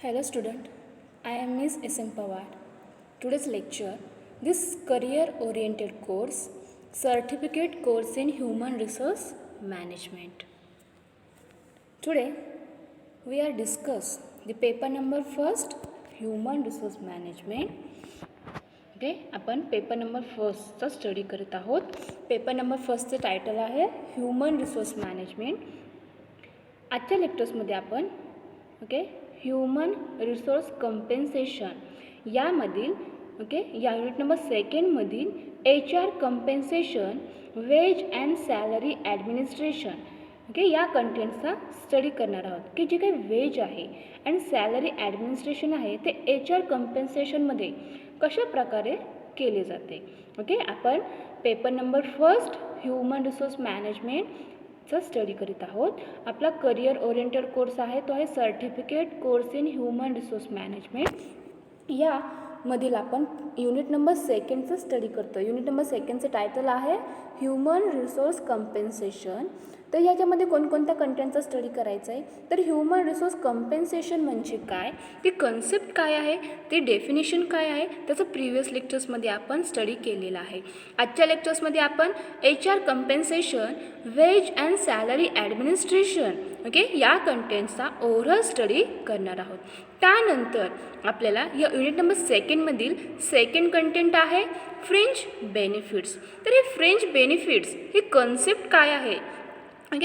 Hello student, I am Ms. S.M. Pawar. Today's lecture, this career-oriented course, certificate course in human resource management. Today, we are discuss the paper number first, human resource management. Okay आपण paper number फर्स्टचा study करत आहोत. Paper number फर्स्टचं title आहे human resource management. आजच्या लेक्चर्समध्ये आपण human resource compensation यामधील या युनिट नंबर सेकंडमधील HR compensation, wage and salary administration या कंटेंटचा स्टडी करणार आहोत की जे काही वेज आहे अँड सॅलरी ॲडमिनिस्ट्रेशन आहे ते HR कम्पेन्सेशनमध्ये कशा प्रकारे केले जाते. आपण paper number first human resource मॅनेजमेंटचा स्टडी करीत आहोत. आपला करिअर ओरिएंटेड कोर्स आहे तो आहे certificate course in human resource management. यामधील आपण युनिट नंबर सेकंडचं स्टडी करतो. युनिट नंबर सेकंडचं टायटल आहे ह्युमन रिसोर्स कम्पेन्सेशन. तर याच्यामध्ये कोणकोणत्या कंटेंटचा स्टडी करायचा आहे. तर ह्युमन रिसोर्स कम्पेन्सेशन म्हणजे काय, ती कन्सेप्ट काय आहे, ती डेफिनेशन काय आहे, त्याचं प्रिव्हियस लेक्चर्समध्ये आपण स्टडी केलेलं आहे. आजच्या लेक्चर्समध्ये आपण HR compensation, wage and salary administration या कंटेंटचा ओव्हरऑल स्टडी करणार आहोत. त्यानंतर आपल्याला या युनिट नंबर सेकंडमधील सेकंड कंटेंट आहे फ्रिंज बेनिफिट्स. तर हे फ्रिंज बेनिफिट्स ही कन्सेप्ट काय आहे,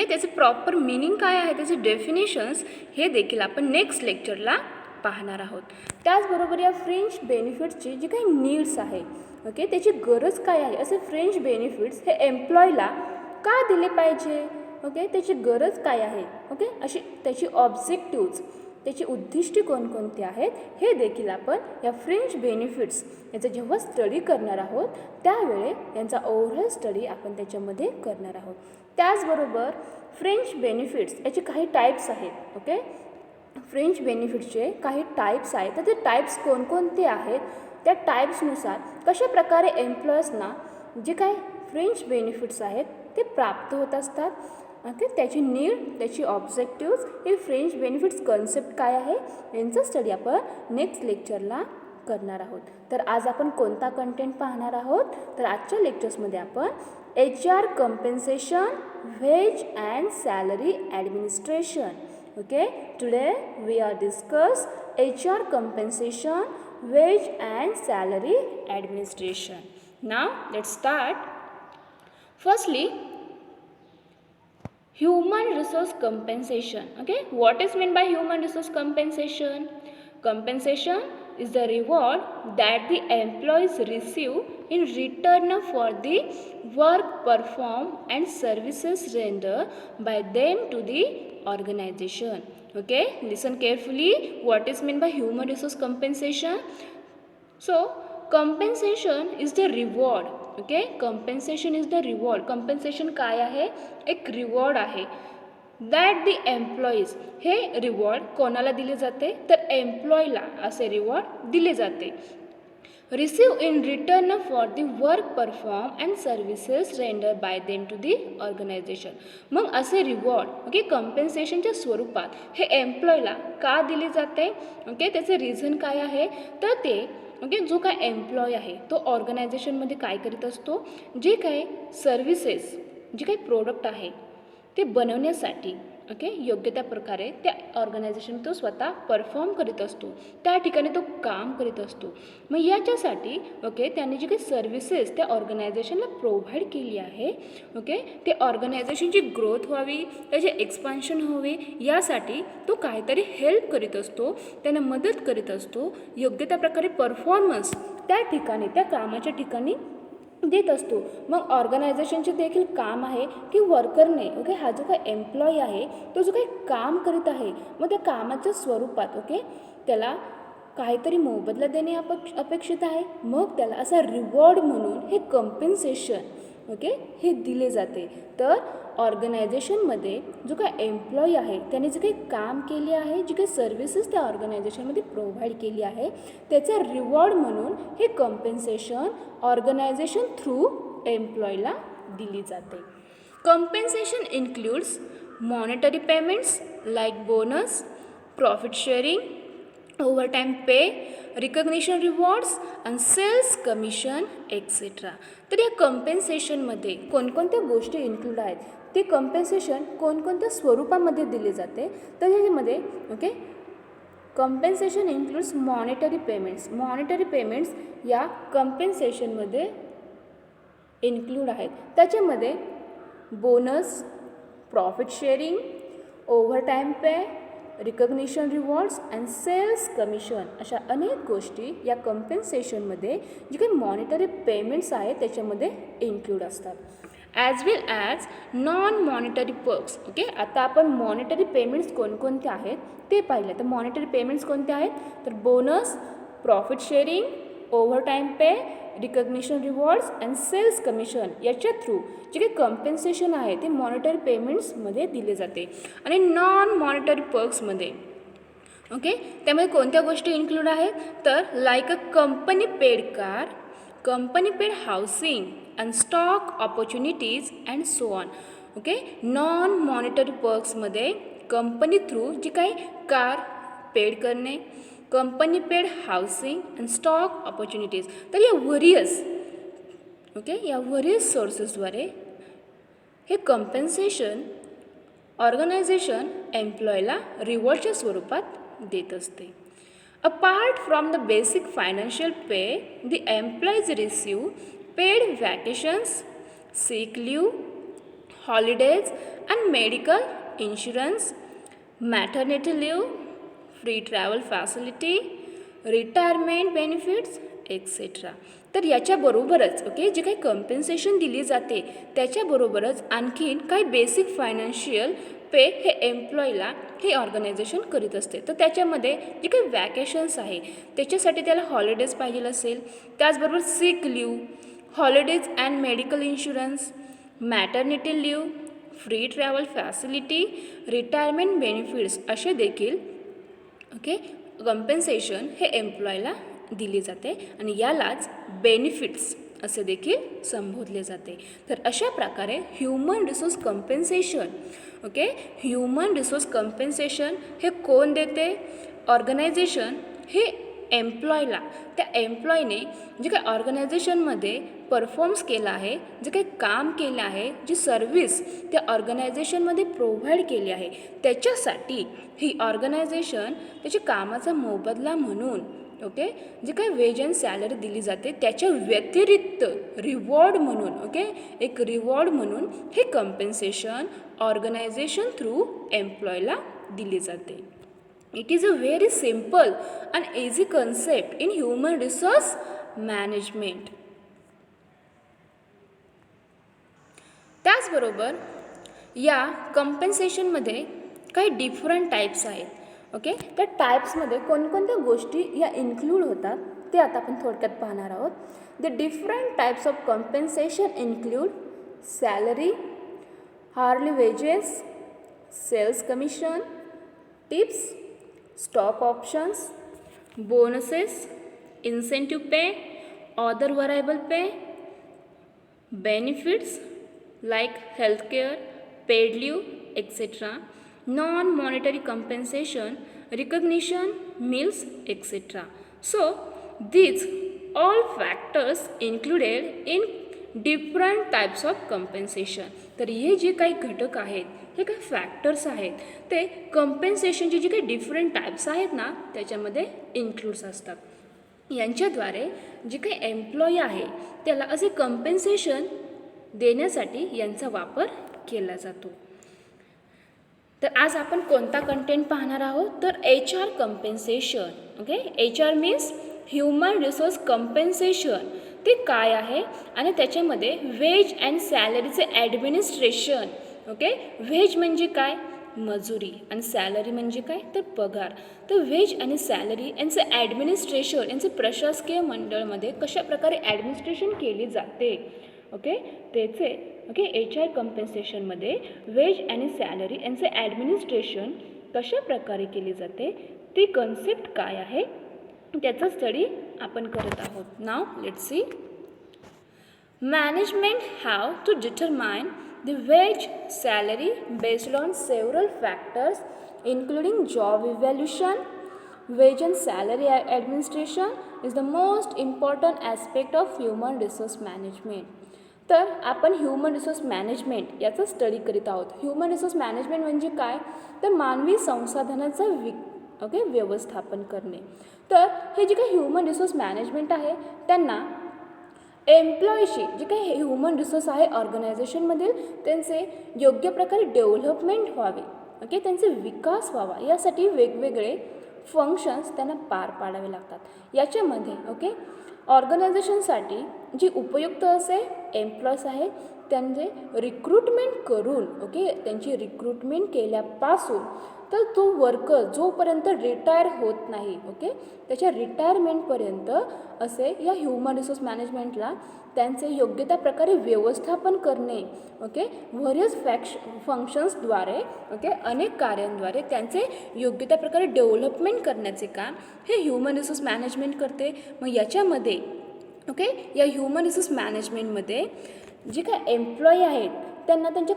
त्याचं प्रॉपर मिनिंग काय आहे, त्याचे डेफिनेशन्स हे देखील आपण नेक्स्ट लेक्चरला पाहणार आहोत. त्याचबरोबर या फ्रिंज बेनिफिट्सची जी काही नीड्स आहे त्याची गरज काय आहे, असे फ्रिंज बेनिफिट्स हे एम्प्लॉयला का दिले पाहिजे, त्याची गरज काय आहे, अशी त्याची ऑब्जेक्टिव्ज, त्याची उद्दिष्टे कोणकोणती आहेत हे देखील आपण या फ्रिंज बेनिफिट्स याचा जेव्हा स्टडी करणार आहोत त्यावेळे यांचा ओव्हरऑल स्टडी आपण त्याच्यामध्ये करणार आहोत. त्याचबरोबर फ्रिंज बेनिफिट्स याचे काही टाईप्स आहेत. फ्रिंज बेनिफिट्सचे काही टाईप्स आहेत. तर ते टाईप्स कोणकोणते आहेत, त्या टाईप्सनुसार कशा प्रकारे एम्प्लॉयर्सना जे काही फ्रिंज बेनिफिट्स आहेत ते प्राप्त होत असतात, त्याची नीड, त्याची ऑब्जेक्टिव्ज, हे फ्रिंज बेनिफिट्स कन्सेप्ट काय आहे यांचा स्टडी आपण नेक्स्ट लेक्चरला करणार आहोत. तर आज आपण कोणता कंटेंट पाहणार आहोत, तर आजच्या लेक्चर्समध्ये आपण HR compensation, wage and salary administration. Today we are discuss HR compensation, wage and salary administration. Now let's start. Firstly human resource compensation. What is meant by human resource compensation? Compensation is the reward that the employees receive in return for the work performed and services rendered by them to the organization. Listen carefully. What is meant by human resource compensation? So compensation is the reward. compensation is the reward. compensation काय आहे, एक reward आहे. That the employees, हे reward कोणाला दिले जाते, तर एम्प्लॉईला असे रिवॉर्ड दिले जाते. Receive in return for the work perform and services render by them to the organization. मग असे रिवॉर्ड कम्पेन्सेशनच्या स्वरूपात हे एम्प्लॉईला का दिले जाते, त्याचे रिझन काय आहे, तर ते जो काय एम्प्लॉय आहे तो ऑर्गनायझेशनमध्ये काय करीत असतो, जे काही सर्व्हिसेस, जे काही प्रोडक्ट आहे ते बनवण्यासाठी योग्य त्या प्रकारे त्या ऑर्गनायझेशन तो स्वतः परफॉर्म करीत असतो, त्या ठिकाणी तो काम करीत असतो. मग याच्यासाठी त्याने जी काही सर्व्हिसेस त्या ऑर्गनायझेशनला प्रोव्हाइड केली आहे ते ऑर्गनायझेशनची ग्रोथ व्हावी, त्याचे एक्सपान्शन व्हावे, यासाठी तो काहीतरी हेल्प करीत असतो, त्यांना मदत करीत असतो, योग्य त्या प्रकारे परफॉर्मन्स त्या ठिकाणी, त्या कामाच्या ठिकाणी देत असतो. मग ऑर्गनायझेशनचे देखील काम आहे की वर्करने हा जो काही एम्प्लॉई आहे तो जो काही काम करीत आहे मग त्या कामाच्या स्वरूपात त्याला काहीतरी मोबदला देणे अपेक्षित आहे. मग त्याला असा रिवॉर्ड म्हणून हे कम्पेन्सेशन हे दिले जाते. तर ऑर्गनायझेशनमध्ये जो काही एम्प्लॉई आहे त्याने जे काही काम केले आहे, जी काही सर्व्हिसेस त्या ऑर्गनायझेशनमध्ये प्रोव्हाइड केली आहे त्याचा रिवॉर्ड म्हणून हे कम्पेन्सेशन ऑर्गनायझेशन थ्रू एम्प्लॉईला दिली जाते. Compensation includes monetary payments like bonus, profit sharing, overtime pay, recognition rewards आणि सेल्स कमिशन एक्सेट्रा. तर या कम्पेन्सेशनमध्ये कोणकोणत्या गोष्टी इन्क्लूड आहेत, ते कम्पेन्सेशन कोणकोणत्या स्वरूपामध्ये दिले जाते. तर ह्याच्यामध्ये okay compensation includes monetary payments. Monetary payments या कम्पेन्सेशनमध्ये इन्क्लूड आहेत. त्याच्यामध्ये bonus, profit sharing, overtime pay, recognition rewards and sales commission अशा अनेक गोष्टी या कम्पेन्सेशनमध्ये जे काही मॉनिटरी पेमेंट्स आहेत त्याच्यामध्ये इन्क्लूड असतात. As well as non monetary perks. Okay, आता आपण मॉनिटरी पेमेंट्स कोणकोणते आहेत ते पाहिले. तर मॉनिटरी पेमेंट्स कोणते आहेत, तर bonus, profit sharing, overtime pay, recognition rewards and sales commission याच्या थ्रू जे काही कम्पेन्सेशन आहे ते मॉनिटरी पेमेंट्समध्ये दिले जाते. आणि नॉन मॉनिटरी पर्क्समध्ये ओके त्यामध्ये कोणत्या गोष्टी इन्क्लूड आहेत, तर like a company paid car, company paid housing and stock opportunities and so on. Okay, non monetary पर्क्समध्ये कंपनी थ्रू जी काही कार पेड करणे, company paid housing and stock opportunities. तर या व्हरियस सोर्सेसद्वारे हे कम्पेन्सेशन ऑर्गनायझेशन एम्प्लॉयला रिवॉर्डच्या स्वरूपात देत असते. Apart from the basic financial pay, the employees receive paid vacations, sick leave, holidays and medical insurance, maternity leave, free travel facility, retirement benefits etcetera. तर याच्याबरोबरच okay जे काही कम्पेन्सेशन दिली जाते त्याच्याबरोबरच आणखीन काही बेसिक फायनान्शियल पे हे एम्प्लॉईला हे ऑर्गनायझेशन करीत असते. तर त्याच्यामध्ये जे काही वॅकेशन्स आहे त्याच्यासाठी त्याला हॉलिडेज पाहिजे असेल, त्याचबरोबर सिक leave, holidays and medical insurance, maternity leave, free travel facility, retirement benefits असे देखील ओके कम्पेन्सेशन हे एम्प्लॉयला दिली जाते आणि यालाच बेनिफिट्स असे देखील संबोधले जाते. तर अशा प्रकारे human resource compensation okay human resource compensation हे कोण देते, ऑर्गनायझेशन हे एम्प्लॉयला, त्या एम्प्लॉयने जे काही ऑर्गनायझेशनमध्ये परफॉर्म्स केलं आहे, जे काही काम केलं आहे, जी सर्व्हिस त्या ऑर्गनायझेशनमध्ये प्रोव्हाइड केली आहे त्याच्यासाठी ही ऑर्गनायझेशन त्याच्या कामाचा मोबदला म्हणून ओके जे काही वेज अँड सॅलरी दिली जाते त्याच्या व्यतिरिक्त रिवॉर्ड म्हणून ओके एक रिवॉर्ड म्हणून हे कम्पेन्सेशन ऑर्गनायझेशन थ्रू एम्प्लॉयला दिली जाते. It is a very simple and easy concept in human resource management. त्याचबरोबर या कम्पेन्सेशनमध्ये काही डिफरंट टाईप्स आहेत. ओके त्या टाईप्समध्ये कोणकोणत्या गोष्टी या इन्क्लूड होतात ते आता आपण थोडक्यात पाहणार आहोत. The different types of compensation include salary, hourly wages, sales commission, tips, stock options, bonuses, incentive pay, other variable pay, benefits like healthcare, paid leave, etc., non-monetary compensation, recognition, meals, etc. So, these all factors included in different types of compensation. तर हे जे काही घटक आहेत, हे काही factors आहेत, ते कम्पेन्सेशनचे जे काही डिफरंट टाईप्स आहेत ना त्याच्यामध्ये इन्क्लूड्स असतात. यांच्याद्वारे जे काही एम्प्लॉई आहे त्याला असे कम्पेन्सेशन देण्यासाठी यांचा वापर केला जातो. तर आज आपण कोणता कंटेंट पाहणार आहोत, तर HR compensation. Okay HR means human resource compensation. ते काय आहे आणि त्याच्यामध्ये वेज अँड सॅलरीचे ॲडमिनिस्ट्रेशन. ओके वेज म्हणजे काय, मजुरी, आणि सॅलरी म्हणजे काय तर पगार. तर वेज आणि सॅलरी यांचं ॲडमिनिस्ट्रेशन यांचे प्रशासकीय मंडळामध्ये कशा प्रकारे ॲडमिनिस्ट्रेशन केली जाते ओके त्याचे ओके HR कम्पेन्सेशनमध्ये वेज आणि सॅलरी यांचे ॲडमिनिस्ट्रेशन कशा प्रकारे केली जाते, ती कन्सेप्ट काय आहे त्याचा स्टडी आपण करत आहोत. Now let's see. Management have to determine the wage salary based on several factors including job evaluation, wage and salary administration is the most important aspect of human resource management. तर आपण human resource management याचं study करीत आहोत. Human resource management म्हणजे काय, तर मानवी संसाधनाचं व्यवस्थापन करणे. तर हे जे काही ह्युमन रिसोर्स मॅनेजमेंट आहे त्यांना एम्प्लॉईशी जे काही ह्युमन रिसोर्स आहे ऑर्गनायझेशनमधील त्यांचे योग्य प्रकारे डेव्हलपमेंट व्हावे, ओके, त्यांचे विकास व्हावा यासाठी वेगवेगळे फंक्शन्स त्यांना पार पाडावे लागतात. याच्यामध्ये ओके ऑर्गनायझेशनसाठी जी उपयुक्त असे एम्प्लॉईज आहे त्यांचे रिक्रुटमेंट करून ओके त्यांची रिक्रुटमेंट केल्यापासून तर तो वर्कर जोपर्यंत रिटायर होत नाही ओके त्याच्या रिटायरमेंटपर्यंत असे या ह्युमन रिसोर्स मॅनेजमेंटला त्यांचे योग्य त्या प्रकारे व्यवस्थापन करणे ओके व्हेरियस फंक्शन्सद्वारे ओके अनेक कार्यांद्वारे त्यांचे योग्य त्या प्रकारे डेव्हलपमेंट करण्याचे काम हे ह्युमन रिसोर्स मॅनेजमेंट करते. मग याच्यामध्ये ओके या ह्युमन रिसोर्स मॅनेजमेंटमध्ये जे काय एम्प्लॉई आहेत त्यांना त्यांच्या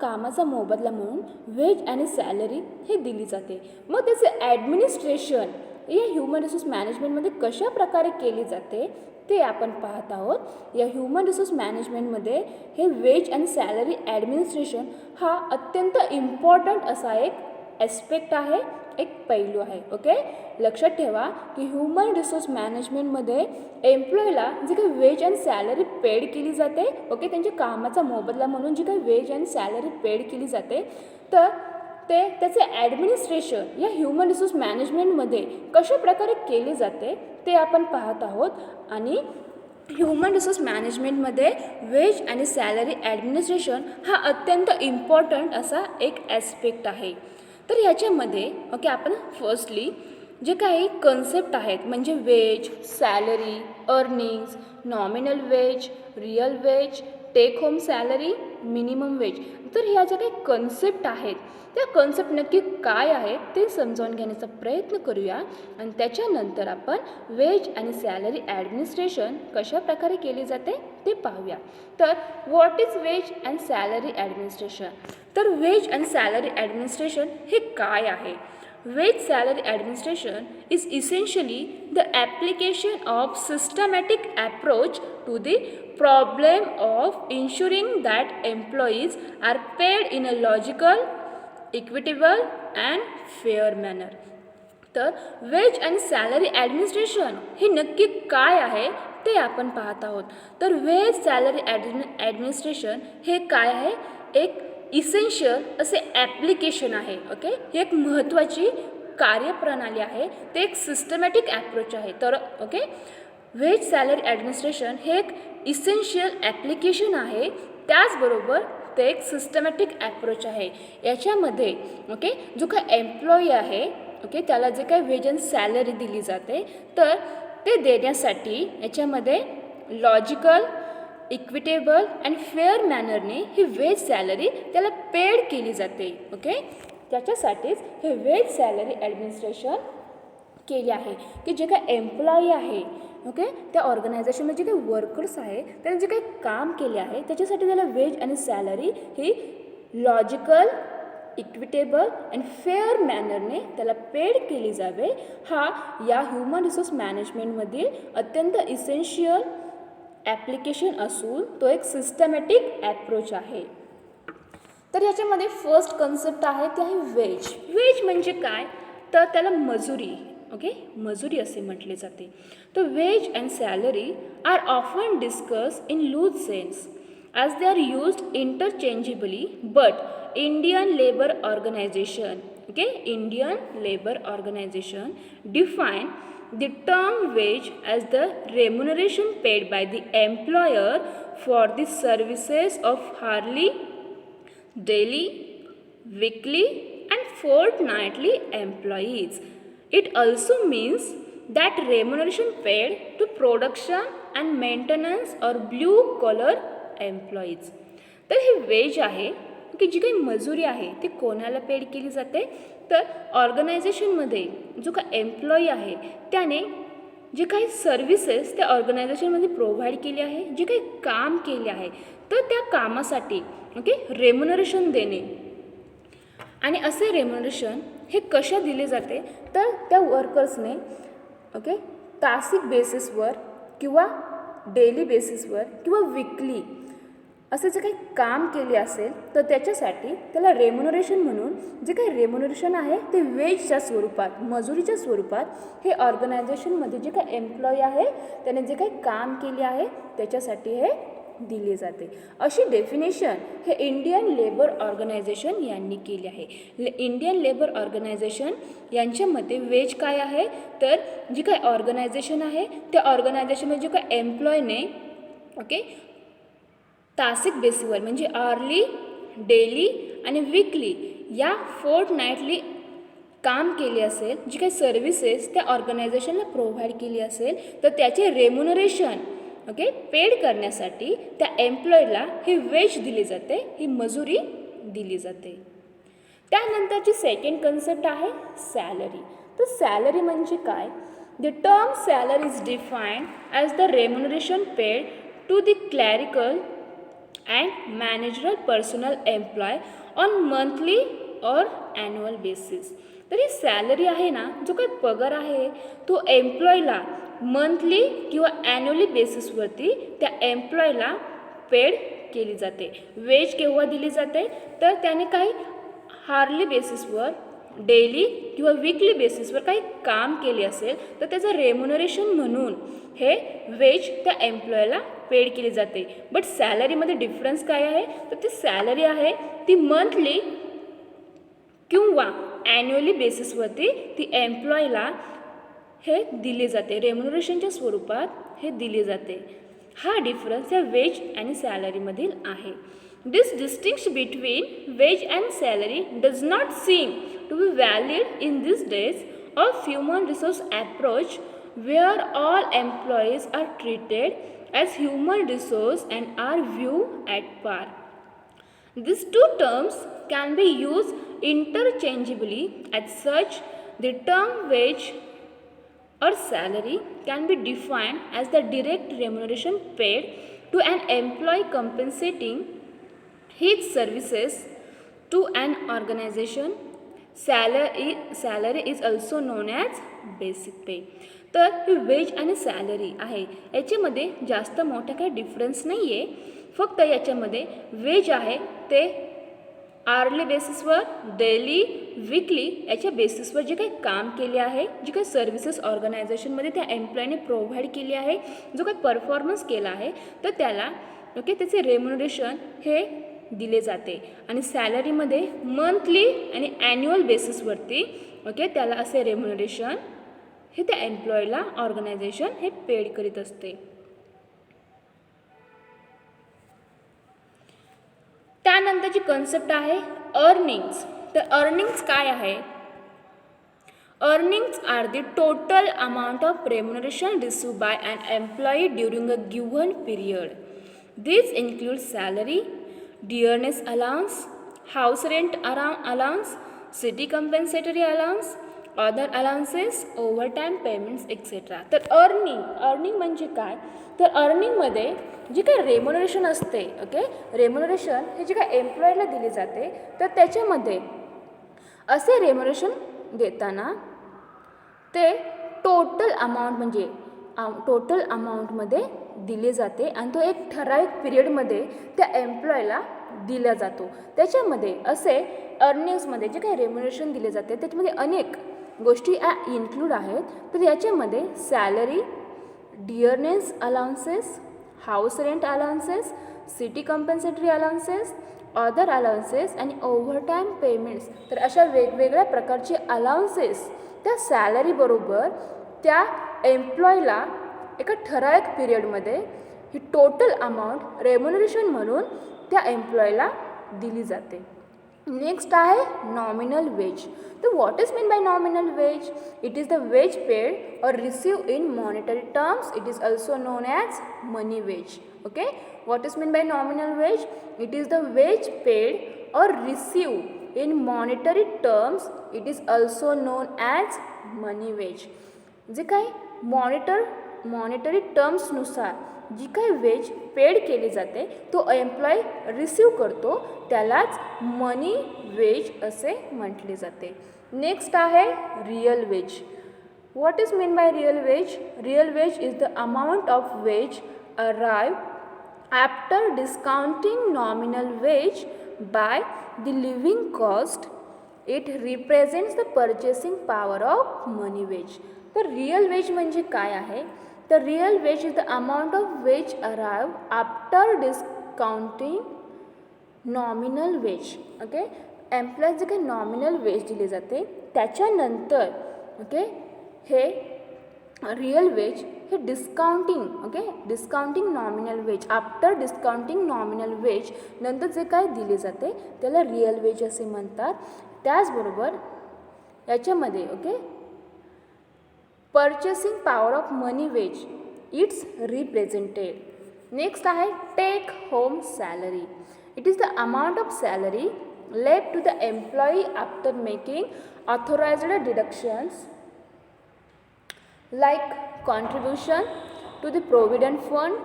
कामाचा मोबदला म्हणून वेज आणि सॅलरी हे दिली जाते. मग त्याचे ॲडमिनिस्ट्रेशन या ह्युमन रिसोर्स मॅनेजमेंटमध्ये कशा प्रकारे केली जाते ते आपण पाहत आहोत. या ह्युमन रिसोर्स मॅनेजमेंटमध्ये हे वेज आणि सॅलरी ॲडमिनिस्ट्रेशन हा अत्यंत इम्पॉर्टंट असा एक ॲस्पेक्ट आहे, एक पैलू आहे. ओके लक्षात ठेवा की ह्युमन रिसोर्स मॅनेजमेंटमध्ये एम्प्लॉईला जी काही वेज अँड सॅलरी पेड केली जाते ओके त्यांच्या कामाचा मोबदला म्हणून जी काही वेज अँड सॅलरी पेड केली जाते तर त्याचे ॲडमिनिस्ट्रेशन या ह्युमन रिसोर्स मॅनेजमेंटमध्ये कशा प्रकारे केले जाते ते आपण पाहत आहोत. आणि ह्युमन रिसोर्स मॅनेजमेंटमध्ये वेज आणि सॅलरी ॲडमिनिस्ट्रेशन हा अत्यंत इम्पॉर्टंट असा एक ॲस्पेक्ट आहे. तर ह्याच्यामध्ये ओके आपण फर्स्टली जे काही कन्सेप्ट आहेत म्हणजे wage, salary, earnings, nominal wage, real wage, take home salary, minimum wage, तर ह्या ज्या काही कन्सेप्ट आहेत त्या कन्सेप्ट नक्की काय आहेत ते समजावून घेण्याचा प्रयत्न करूया आणि त्याच्यानंतर आपण वेज आणि सॅलरी ॲडमिनिस्ट्रेशन कशा प्रकारे केली जाते ते पाहूया. तर what is wage and salary administration. तर वेज अँड सॅलरी ॲडमिनिस्ट्रेशन हे काय आहे. Wage salary administration is essentially the application of systematic approach to the problem of ensuring that employees are paid in a logical, equitable and fair manner. तर veg आणि salary administration हे नक्की काय आहे ते आपण पाहत आहोत. तर वेज सॅलरी ॲडमिनिस्ट्रेशन हे काय आहे, एक इसेन्शियल असे ॲप्लिकेशन आहे. ओके ही एक महत्त्वाची कार्यप्रणाली आहे, ते एक सिस्टमॅटिक ॲप्रोच आहे. तर ओके वेज सॅलरी ॲडमिनिस्ट्रेशन हे एक इसेन्शियल ॲप्लिकेशन आहे, त्याचबरोबर ते एक सिस्टमॅटिक ॲप्रोच आहे. याच्यामध्ये ओके जो काय एम्प्लॉई आहे ओके त्याला जे काय वेज अँड सॅलरी दिली जाते तर ते देण्यासाठी याच्यामध्ये लॉजिकल, इक्विटेबल अँड फेअर मॅनरने ही वेज सॅलरी त्याला पेड केली जाते. ओके त्याच्यासाठीच हे वेज सॅलरी ॲडमिनिस्ट्रेशन केले आहे की जे काही एम्प्लॉई आहे ओके त्या ऑर्गनायझेशनमध्ये जे काही वर्कर्स आहे त्यांनी जे काही काम केले आहे त्याच्यासाठी त्याला वेज आणि सॅलरी ही लॉजिकल, इक्विटेबल अँड फेअर मॅनरने त्याला पेड केली जावे. हा या ह्युमन रिसोर्स मॅनेजमेंटमधील अत्यंत इसेन्शियल ॲप्लिकेशन असून तो एक सिस्टमॅटिक ॲप्रोच आहे. तर याच्यामध्ये फर्स्ट कन्सेप्ट आहे ते आहे वेज. वेज म्हणजे काय, तर त्याला मजुरी ओके मजुरी असे म्हटले जाते. तर wage and salary are often discuss in loose sense as they are used interchangeably, but Indian Labour Organization define the term wage as the remuneration paid by the employer for the services of hourly, daily, weekly and fortnightly employees. It also means that remuneration paid to production and maintenance or blue collar employees. तर हे veg आहे की जी काही मजुरी आहे ती कोणाला पेड केली जाते, तर ऑर्गनायझेशनमध्ये जो काही एम्प्लॉई आहे त्याने जे काही सर्व्हिसेस त्या ऑर्गनायझेशनमध्ये प्रोव्हाइड केली आहे, जे काही काम केले आहे तर त्या कामासाठी ओके रेम्युनरेशन देणे आणि असे रेम्युनरेशन हे कशा दिले जाते तर त्या वर्कर्सने ओके तासिक बेसिसवर किंवा डेली बेसिसवर किंवा विकली असं जे काही काम केले असेल तर त्याच्यासाठी त्याला रेम्युनरेशन म्हणून जे काही रेम्युनरेशन आहे ते वेजच्या स्वरूपात मजुरीच्या स्वरूपात हे ऑर्गनायझेशनमध्ये जे काही एम्प्लॉई आहे त्याने जे काही काम केले आहे त्याच्यासाठी हे दिले जाते. अशी डेफिनेशन हे इंडियन लेबर ऑर्गनायझेशन यांनी केली आहे. इंडियन लेबर ऑर्गनायझेशन यांच्यामध्ये वेज काय आहे तर जी काही ऑर्गनायझेशन आहे त्या ऑर्गनायझेशनमध्ये जे काही एम्प्लॉयने ओके तासिक बेसिसवर म्हणजे आर्ली, डेली आणि वीकली या फोर्टनाईटली काम केले असेल, जी काही सर्व्हिसेस त्या ऑर्गनायझेशनला प्रोव्हाइड केली असेल तर त्याचे रेम्युनरेशन ओके पेड करण्यासाठी त्या एम्प्लॉयला हे वेज दिली जाते, ही मजुरी दिली जाते. त्यानंतरची सेकंड कन्सेप्ट आहे सॅलरी. तर सॅलरी म्हणजे काय? The term salary is defined as the remuneration paid to the clerical and managerial personal employ on monthly और ॲन्युअल बेसिस. तर ही सॅलरी आहे ना, जो काही पगार आहे तो एम्प्लॉयला मंथली किंवा ॲन्युअली बेसिसवरती त्या एम्प्लॉयला पेड केली जाते. वेज केव्हा दिली जाते तर त्याने काही हार्ली बेसिसवर डेली किंवा वीकली बेसिसवर काही काम केले असेल तर त्याचं रेम्युनरेशन म्हणून हे वेज त्या एम्प्लॉयला पेड केली जाते. बट सॅलरीमध्ये डिफरन्स काय आहे तर ती सॅलरी आहे ती मंथली किंवा ॲन्युअली बेसिसवरती ती एम्प्लॉयला हे दिले जाते, रेम्युनरेशनच्या स्वरूपात हे दिले जाते. हा डिफरन्स या वेज आणि सॅलरीमधील आहे. This distinction between wage and salary does not seem to be valid in this days of human resource approach where all employees are treated as human resource and are viewed at par. These two terms can be used interchangeably. As such, the term wage or salary can be defined as the direct remuneration paid to an employee compensating his services to an organization. Salary is also known as basic pay. तर ही veg आणि salary आहे याच्यामध्ये जास्त मोठा काही difference नाही आहे. फक्त याच्यामध्ये वेज आहे ते आर्ली बेसिसवर, डेली, वीकली याच्या बेसिसवर जे काही काम केले आहे, जी काही सर्व्हिसेस ऑर्गनायझेशनमध्ये त्या एम्प्लॉयने प्रोव्हाइड केली आहे, जो काही परफॉर्मन्स केला आहे तर त्याला ओके त्याचे रेम्युनरेशन हे दिले जाते. आणि सॅलरीमध्ये मंथली आणि ॲन्युअल बेसिसवरती ओके त्याला असे रेम्युनरेशन हे त्या एम्प्लॉयला ऑर्गनायझेशन हे पेड करीत असते. त्यानंतरची कन्सेप्ट आहे अर्निंग्स. तर अर्निंग्स काय आहे? Earnings are the total amount of remuneration received by an employee during a given period. This include salary, dearness allowance, house rent allowance, city compensatory allowance, other allowances, overtime payments etcetera. तर earning म्हणजे काय तर अर्निंगमध्ये जी काही remuneration असते okay remuneration हे जे काही एम्प्लॉयला दिली जाते तर त्याच्यामध्ये असे रेम्युनरेशन देताना ते टोटल अमाऊंट म्हणजे टोटल अमाऊंटमध्ये दिले जाते आणि तो एक ठराविक पिरियडमध्ये त्या एम्प्लॉयला दिला जातो. त्याच्यामध्ये असे अर्निंग्समध्ये जे काही रेम्युनरेशन दिले जाते त्याच्यामध्ये अनेक गोष्टी इन्क्लूड आहेत. तर याच्यामध्ये salary, dearness allowances, house rent allowances, city compensatory allowances, other allowances आणि ओव्हरटाईम पेमेंट्स. तर अशा वेगवेगळ्या प्रकारचे अलाउन्सेस त्या सॅलरीबरोबर त्या एम्प्लॉयला एका ठराविक पिरियडमध्ये ही टोटल अमाऊंट रेम्युनरेशन म्हणून त्या एम्प्लॉयला दिली जाते. नेक्स्ट आहे नॉमिनल वेज. तर what is mean by nominal wage? It is the wage paid or receive in monetary terms. It is also known as money wage. Okay, what is mean by nominal wage? It is the wage paid or receive in monetary terms. It is also known as money wage. जे काही monetary टर्म्सनुसार जी काही veg paid केली जाते तो employ receive करतो त्यालाच मनी veg असे म्हटले जाते. नेक्स्ट आहे real wage. What is meant by real wage? Real wage is the amount of wage arrived after discounting nominal wage by the living cost. It represents the purchasing power of money wage. तर real wage म्हणजे काय आहे? तर real wage is the amount of wage arrive after discounting nominal wage. Okay, employees जे काही nominal wage दिले जाते त्याच्यानंतर ओके हे रिअल वेज हे discounting okay discounting nominal wage after discounting nominal wage नंतर जे काय दिले जाते त्याला रिअल वेज असे म्हणतात. त्याचबरोबर याच्यामध्ये okay purchasing power of money wage it's represented. Next आहे take home salary. It is the amount of salary left to the employee after making authorised deductions like contribution to the provident fund,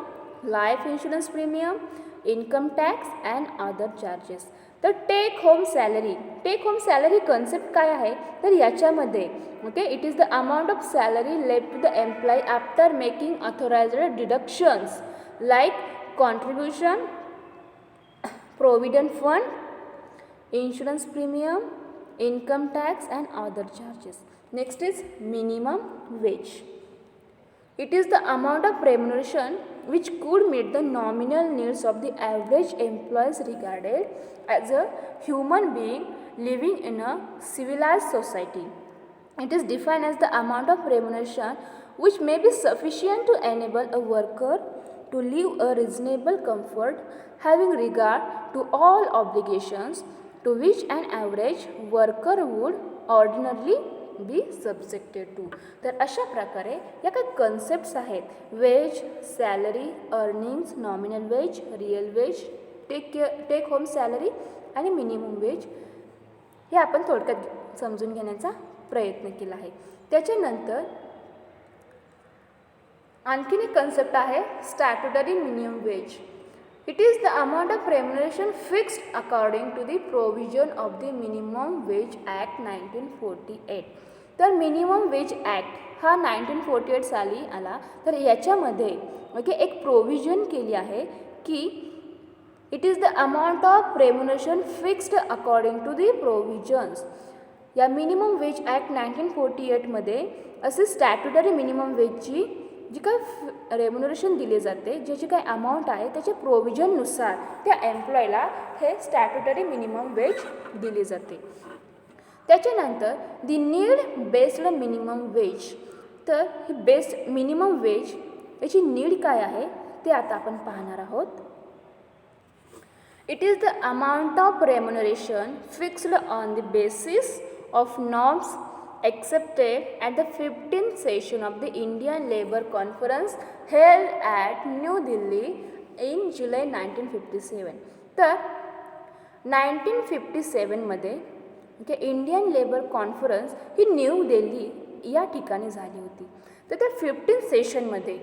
life insurance premium, income tax and other charges. तर take home salary concept काय आहे? तर याच्यामध्ये okay it is the amount of salary left to the employee after making authorised deductions like contribution, provident fund, insurance premium, income tax and other charges. Next is minimum wage. It is the amount of remuneration which could meet the nominal needs of the average employees regarded as a human being living in a civilized society. It is defined as the amount of remuneration which may be sufficient to enable a worker to live a reasonable comfort, having regard to all obligations to which an average worker would ordinarily be subjected to. तर अशा प्रकारे या काही concepts आहेत. Wage, salary, earnings, nominal wage, real wage, take home salary आणि minimum wage हे आपण थोडक्यात समजून घेण्याचा प्रयत्न केला आहे. त्याच्यानंतर आणखीन एक कन्सेप्ट आहे statutory minimum wage. It is the amount of remuneration fixed according to the provision of the Minimum Wage Act 1948. तर मिनिमम वेज ॲक्ट हा 1948 साली आला. तर याच्यामध्ये ओके एक प्रोव्हिजन केली आहे की it is the amount of remuneration fixed according to the provisions. या मिनिमम वेज ॲक्ट 1948मध्ये असे स्टॅट्युटरी मिनिमम वेजची जी काय रेम्युनरेशन दिले जाते ज्याची काय अमाऊंट आहे त्याच्या प्रोव्हिजननुसार त्या एम्प्लॉयला हे स्टॅट्युटरी मिनिमम वेज दिले जाते. त्याच्यानंतर दी नीड बेस्ड मिनिमम वेज. तर ही बेस्ड मिनिमम वेज याची नीड काय आहे ते आता आपण पाहणार आहोत. It is the amount of remuneration fixed on the basis of norms accepted at the 15th session of the Indian Labour Conference held at New Delhi in July 1957. तर 1957मध्ये okay Indian labour conference ही new Delhi या ठिकाणी झाली होती. तर त्या 15th सेशनमध्ये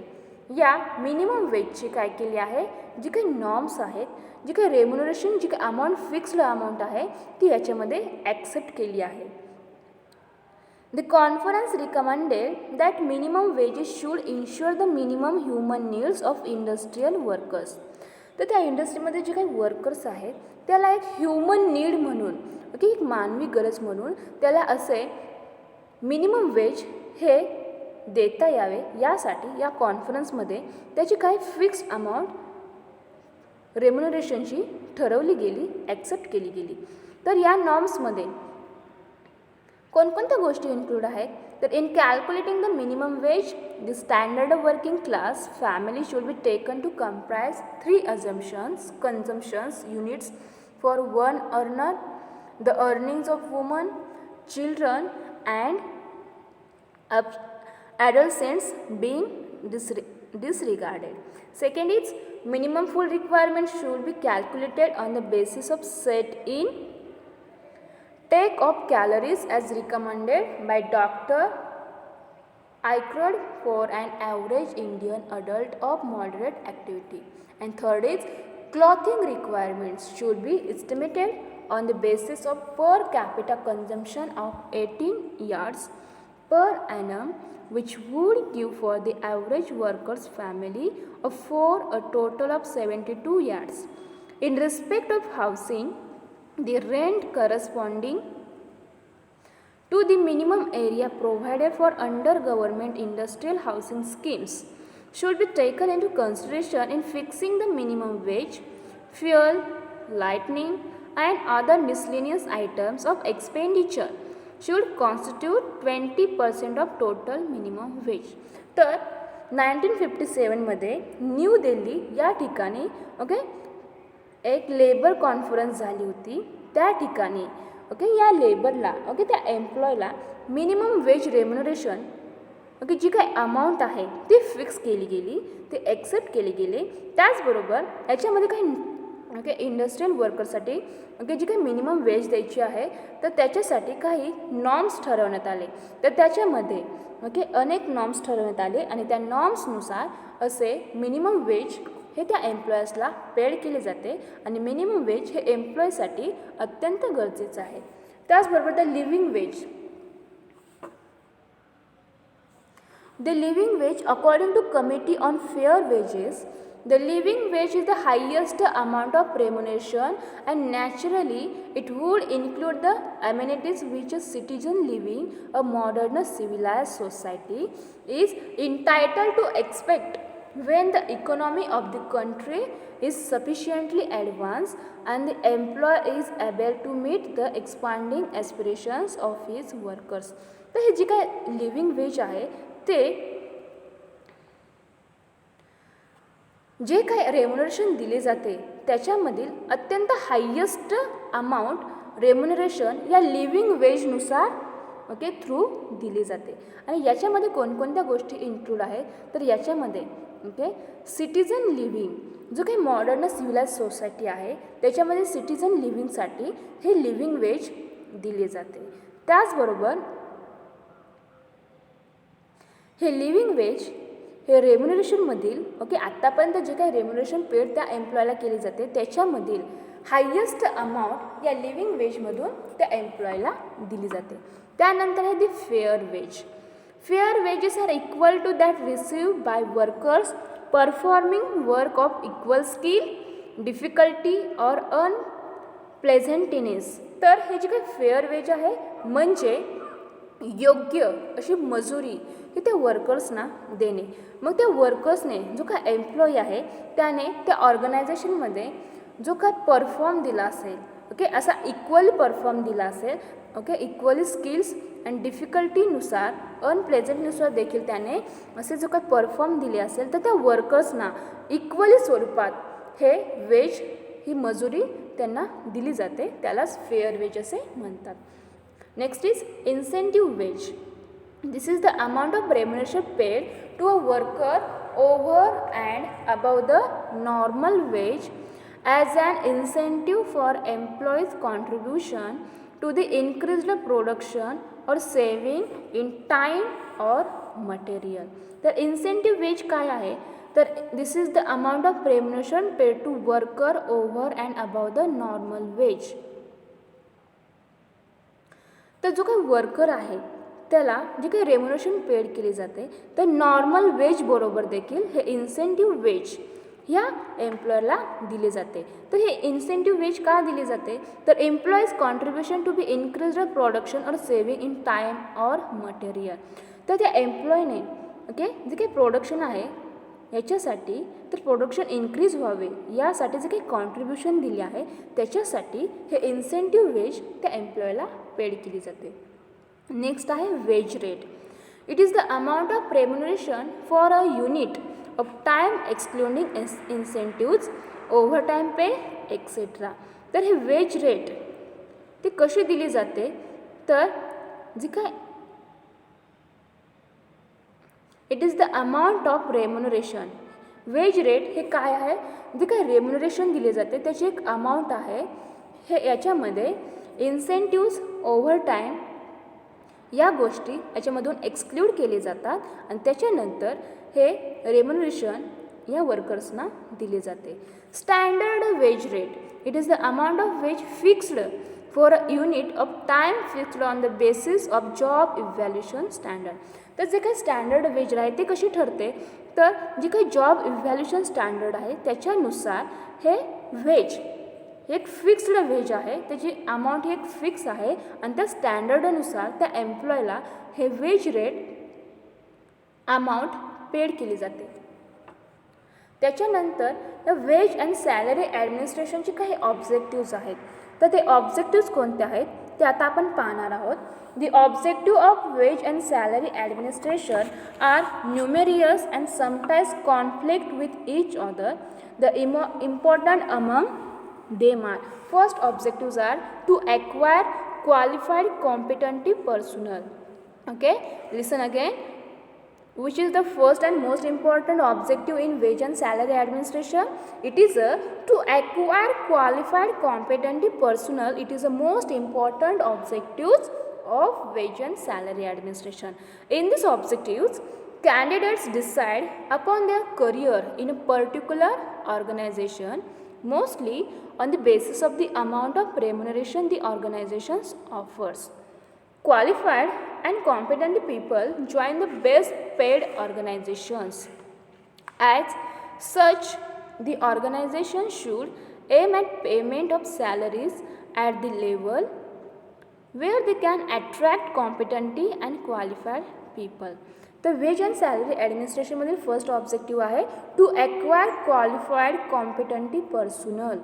या minimum वेजची काय केली आहे जी काही नॉर्म्स आहेत जी काही रेम्युनरेशन जी काही अमाऊंट फिक्स्ड अमाऊंट आहे ती याच्यामध्ये ॲक्सेप्ट केली आहे. The conference recommended that minimum wages should ensure the minimum human needs of industrial workers. तर त्या इंडस्ट्रीमध्ये जे काही वर्कर्स आहेत त्याला एक ह्युमन नीड म्हणून ओके एक मानवी गरज म्हणून त्याला असे मिनिमम वेज हे देता यावे यासाठी या कॉन्फरन्समध्ये त्याची काही फिक्स्ड अमाऊंट रेम्युनरेशनची ठरवली गेली ॲक्सेप्ट केली गेली. तर या नॉर्म्समध्ये कोणकोणत्या गोष्टी इन्क्लूड आहेत? तर in calculating the minimum wage the standard working class family should be taken to comprise 3 assumptions consumptions units for one earner, the earnings of women, children and adolescents being disregarded. Second is minimum food requirement should be calculated on the basis of set in take of calories as recommended by Dr. Eichrodt for an average Indian adult of moderate activity. And third is clothing requirements should be estimated on the basis of per capita consumption of 18 yards per annum, which would give for the average worker's family of 4 a total of 72 yards. In respect of housing, the rent corresponding to the minimum area provided for under government industrial housing schemes should be taken into consideration in fixing the minimum wage, fuel, lighting, and other miscellaneous items of expenditure should constitute 20% of total minimum wage. तर 1957मध्ये new Delhi या ठिकाणी एक labour conference झाली होती. त्या ठिकाणी या लेबरला त्या एम्प्लॉयला मिनिमम वेज रेम्युनरेशन जी काही अमाऊंट आहे ती फिक्स केली गेली, ती ॲक्सेप्ट केली गेली. त्याचबरोबर याच्यामध्ये काही इंडस्ट्रियल वर्करसाठी जी काही मिनिमम वेज द्यायची आहे तर त्याच्यासाठी काही नॉर्म्स ठरवण्यात आले. तर त्याच्यामध्ये अनेक नॉर्म्स ठरवण्यात आले आणि त्या नॉर्म्सनुसार असे मिनिमम वेज हे त्या एम्प्लॉयर्सला पेड केले जाते आणि मिनिमम वेज हे एम्प्लॉयसाठी अत्यंत गरजेचं आहे. त्याचबरोबर the living wage. The living wage, according to Committee on Fair Wages, the living wage is the highest amount of remuneration and naturally it would include the amenities which a citizen living a modern civilized society is entitled to expect when the economy of the country is sufficiently advanced and the employer is able to meet the expanding aspirations of his workers. तर हे जी काय living veg आहे ते जे काय remuneration दिले जाते त्याच्यामधील अत्यंत हायेस्ट अमाऊंट रेम्युनरेशन या लिव्हिंग वेजनुसार थ्रू दिली जाते. आणि याच्यामध्ये कोणकोणत्या गोष्टी इन्क्लूड आहेत तर याच्यामध्ये सिटिझन लिव्हिंग जो काही मॉडर्न सिव्हिलाइज सोसायटी आहे त्याच्यामध्ये सिटिझन लिव्हिंगसाठी हे लिव्हिंग वेज दिले जाते. त्याचबरोबर हे लिव्हिंग वेज हे रेम्युनरेशनमधील आत्तापर्यंत जे काही रेम्युनरेशन पेड त्या एम्प्लॉयला केली जाते त्याच्यामधील हायेस्ट अमाऊंट या लिव्हिंग वेजमधून त्या एम्प्लॉयला दिली जाते. त्यानंतर आहे the fair wage. Fair wages are equal to that received by workers performing work of equal skill, difficulty or unpleasantness. तर हे जे काही फेअर वेज आहे म्हणजे योग्य अशी मजुरी हे त्या वर्कर्सना देणे. मग त्या वर्कर्सने जो काय एम्प्लॉई आहे त्याने त्या ऑर्गनायझेशनमध्ये जो काय परफॉर्म दिला असेल असा इक्वली परफॉर्म दिला असेल इक्वली स्किल्स अँड डिफिकल्टीनुसार अनप्लेझंटनुसार देखील त्याने असे जो काय परफॉर्म दिले असेल तर त्या वर्कर्सना इक्वली स्वरूपात हे वेज ही मजुरी त्यांना दिली जाते. त्यालाच फेअर वेज असे म्हणतात. Next is incentive wage. This is the amount of remuneration paid to a worker over and above the normal wage as an incentive for employees' contribution to the increased production or saving in time or material. तर incentive wage काय आहे तर this is the amount of remuneration paid to worker over and above the normal wage. तर जो काही worker आहे त्याला जे काही रेम्युनरेशन पेड केली जाते तर नॉर्मल वेज बरोबर देखील हे इन्सेंटिव्ह वेज ह्या एम्प्लॉयरला दिले जाते. तर हे इन्सेंटिव्ह वेज का दिले जाते तर employees contribution to be increase the production और सेविंग इन टाईम और मटेरियल. तर त्या एम्प्लॉयने जे काही प्रोडक्शन आहे याच्यासाठी तर प्रोडक्शन इन्क्रीज व्हावे यासाठी जे काही कॉन्ट्रीब्युशन दिले आहे त्याच्यासाठी हे इन्सेंटिव्ह वेज त्या एम्प्लॉयला पेड केली जाते. नेक्स्ट आहे wage rate. It is the amount of remuneration for a unit of time excluding incentives, overtime pay etcetera. तर हे वेज रेट ती कशी दिली जाते तर जी काय it is the amount of remuneration. Wage rate हे काय आहे जे काय रेम्युनरेशन दिले जाते त्याची एक अमाऊंट आहे. हे याच्यामध्ये इन्सेंटिव्ज, ओव्हरटाईम या गोष्टी याच्यामधून एक्सक्लूड केले जातात आणि त्याच्यानंतर हे रेम्युनरेशन या वर्कर्सना दिली जाते. Standard veg rate, it is the amount of veg fixed for a unit of time fixed on the basis of job evaluation standard. तर जे काही स्टँडर्ड वेज आहे ते कशी ठरते, तर जी काही जॉब इव्हॅल्युएशन स्टँडर्ड आहे त्याच्यानुसार हे वेज एक फिक्स्ड वेज आहे, त्याची अमाऊंट ही एक फिक्स आहे आणि त्या स्टँडर्डनुसार त्या एम्प्लॉयला हे वेज रेट अमाऊंट पेड केली जाते. त्याच्यानंतर या वेज अँड सॅलरी ॲडमिनिस्ट्रेशनचे काही ऑब्जेक्टिव्ज आहेत. तर ते ऑब्जेक्टिव्ज कोणते आहेत ते आता आपण पाहणार आहोत. The objective of wage and salary administration are numerous and sometimes conflict with each other. The important among them are: first objectives are to acquire qualified competent personnel. Okay, listen again. Which is the first and most important objective in wage and salary administration? It is to acquire qualified competent personnel. It is the most important objectives of wage and salary administration. In these objectives, candidates decide upon their career in a particular organization, mostly on the basis of the amount of remuneration the organization offers. Qualified and competent people join the best paid organizations. As such, the organization should aim at payment of salaries at the level where they can attract competent and qualified people. तर wage and salary ॲडमिनिस्ट्रेशनमधील first objective आहे to acquire qualified competent personnel.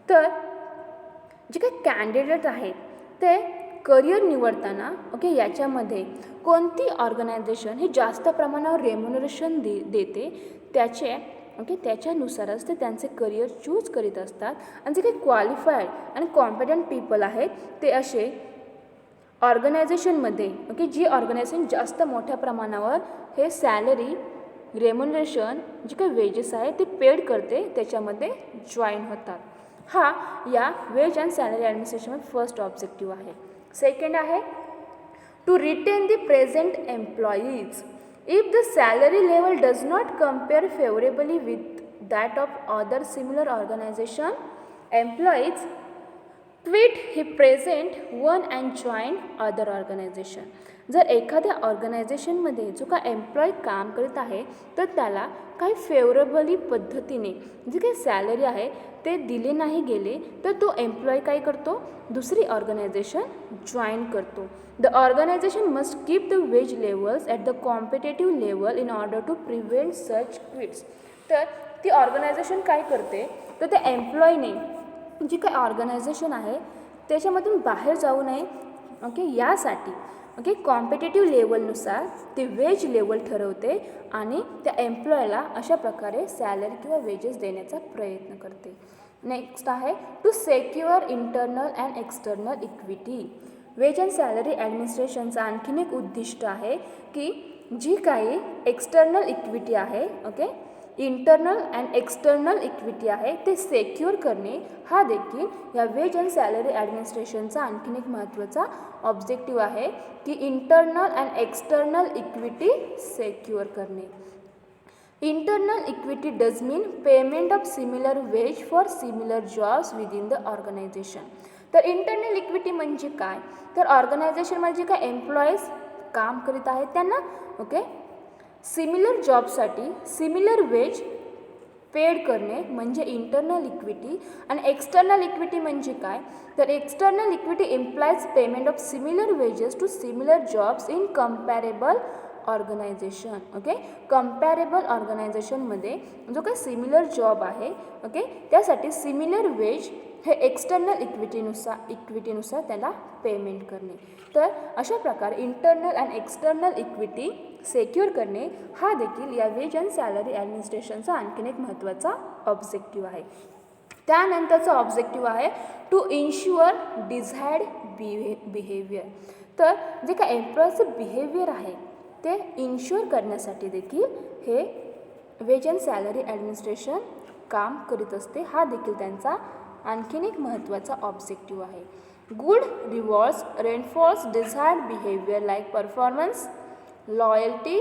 तर जे काही candidate आहेत ते career निवडताना याच्यामध्ये कोणती ऑर्गनायझेशन हे जास्त प्रमाणावर रेम्युनरेशन देते त्याच्यानुसारच ते त्यांचे करिअर चूज करीत असतात. आणि जे काही क्वालिफाईड आणि कॉम्पिटंट पीपल आहेत ते असे ऑर्गनायझेशनमध्ये जी ऑर्गनायझेशन जास्त मोठ्या प्रमाणावर हे सॅलरी रेम्युनरेशन जे काही वेजेस आहे ते पेड करते त्याच्यामध्ये जॉईन होतात. हा या वेज अँड सॅलरी ॲडमिनिस्ट्रेशनमध्ये फर्स्ट ऑब्जेक्टिव्ह आहे. सेकंड आहे to retain the present employees. If the salary level does not compare favourably with that of other similar organisation, employees quit the present one and join other organisation. जर एखाद्या ऑर्गनायझेशनमध्ये जो का employ काम करत आहे तर त्याला काही फेवरेबली पद्धतीने जे काही सॅलरी आहे ते दिले नाही गेले तर तो एम्प्लॉय काय करतो, दुसरी ऑर्गनायझेशन जॉईन करतो. The organization must keep the wage levels at the competitive level in order to prevent such quits. तर ती ऑर्गनायझेशन काय करते तर त्या एम्प्लॉयने जी काही ऑर्गनायझेशन आहे त्याच्यामधून बाहेर जाऊ नये यासाठी कॉम्पिटेटिव्ह लेवलनुसार ते वेज लेवल ठरवते आणि त्या एम्प्लॉयला अशा प्रकारे सॅलरी किंवा वेजेस देण्याचा प्रयत्न करते. नेक्स्ट आहे to secure internal and external equity. Wage and salary ॲडमिनिस्ट्रेशनचं आणखीन एक उद्दिष्ट आहे की जी काही एक्सटर्नल इक्विटी आहे इंटरनल अँड एक्सटर्नल इक्विटी आहे ते सेक्युअर करणे हा देखील या वेज अँड सॅलरी ॲडमिनिस्ट्रेशनचा आणखीन एक महत्त्वाचा ऑब्जेक्टिव्ह आहे की internal and external equity secure करणे. Internal equity does mean payment of similar wage for similar jobs within the organisation. तर इंटरनल इक्विटी म्हणजे काय, तर ऑर्गनायझेशनमध्ये जे काय एम्प्लॉईज काम करीत आहेत त्यांना सिमिलर जॉबसाठी सिमिलर वेज पेड करणे म्हणजे इंटरनल इक्विटी. आणि एक्सटर्नल इक्विटी म्हणजे काय, तर external equity implies payment of similar wages to similar jobs in comparable organisation. Comparable ऑर्गनायझेशनमध्ये जो काही सिमिलर जॉब आहे त्यासाठी सिमिलर वेज हे एक्सटर्नल इक्विटीनुसार त्याला पेमेंट करणे. तर अशा प्रकारे internal and external equity secure करणे हा देखील या वेज अँड सॅलरी ॲडमिनिस्ट्रेशनचा आणखीन एक महत्त्वाचा ऑब्जेक्टिव्ह आहे. त्यानंतरचा ऑब्जेक्टिव्ह आहे टू इन्श्युअर डिझायर्ड बिहेवियर. तर जे काय एम्प्लॉयचं बिहेवियर आहे ते इन्श्युअर करण्यासाठी देखील हे वेज अँड सॅलरी ॲडमिनिस्ट्रेशन काम करीत असते. हा देखील त्यांचा आणखीन एक महत्त्वाचा ऑब्जेक्टिव्ह आहे. Good rewards reinforce desired behaviour like performance, loyalty